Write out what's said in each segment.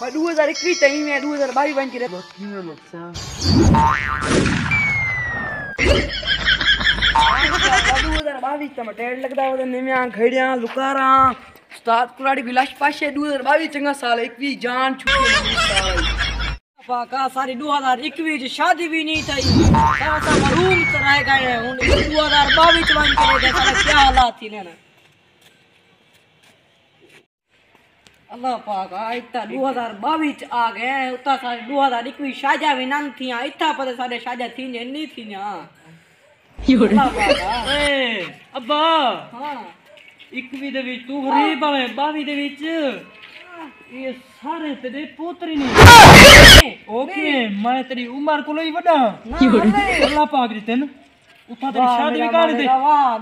मैं 2021 तई में 2022 बन के रे बाकी में लगता 2022 तम टेड लगदा वदे निम्या घड़ियां लुकारा उस्ताद कुराड़ी बिलाश पाशे 2022 चंगा साल 21 जान छुट्टी साल पाका सारी 2021 शादी भी नहीं थई सारा मरूम कराए गए हैं 2022 बन के रे सारा क्या हालात थी लेना अल्लाह पाक इतना 2022 आ गए उतना सारे 2021 शाजा भी नन थिया इतना पता सारे शाजा थी नहीं थी ना अल्लाह पाक ए अब्बा हां 21 दे विच तू गरीब है 22 दे विच ये सारे तेरे पोतरी नहीं ओके मैं तेरी उम्र को ही बड़ा अल्लाह पाक दी तेन उठा तेरी शादी भी कर दे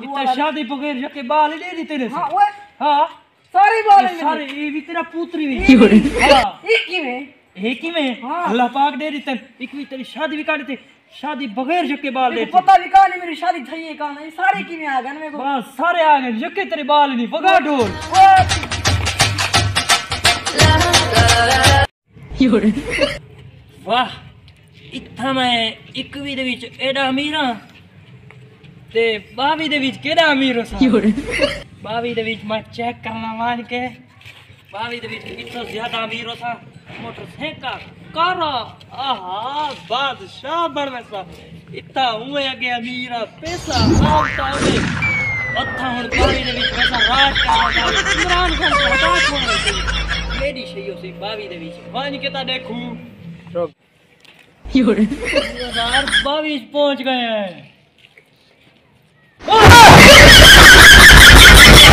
इतना शादी बगैर के बाल ले दी तेरे से हां सारी बाल सारे ये भी तेरा पुत्री भी हां एक ही में अल्लाह पाक दे दी तेन एक भी तेरी शादी भी कर दे शादी बगैर जके बाल ले पता भी कहां नहीं मेरी शादी थई है कहां नहीं सारे की में आ गए मेरे को बस सारे आ गए जके तेरे बाल नहीं बगा ढोल वाह इतना मैं 21 दे विच एडा अमीर हां ते 22 दे विच केड़ा अमीर हो सा 22 दे विच मैं चेक करना मान के 22 दे विच इतना ज्यादा अमीर हो सा मोटरसाइकिल कार आहा बादशाह बन वैसा इतना हुए अगे अमीर पैसा आवता है अच्छा हुन 22 दे विच वैसा राज करना इमरान खान को हटा छोड़ना चाहिए मेरी शैयो से 22 दे विच मान के ता देखूं 2022 पहुंच गए हैं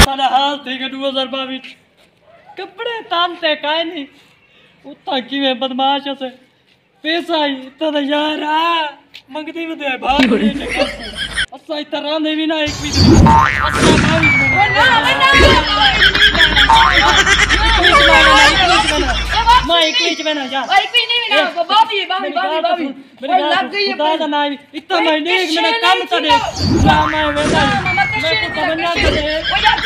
सारा हाल थे 2022 कपड़े तानते काहे नहीं उतना किवे बदमाश से पैसा ही इतना यार मंगती में दे भाग अच्छा इतना रांधे भी ना एक भी अच्छा 22 मैं 21 में ना जा 21 नहीं ना बाबी लग गई है दादा ना इतना महीने एक मिनट काम कर दे मैं वेदा मैं तो बनना कर दे ओ यार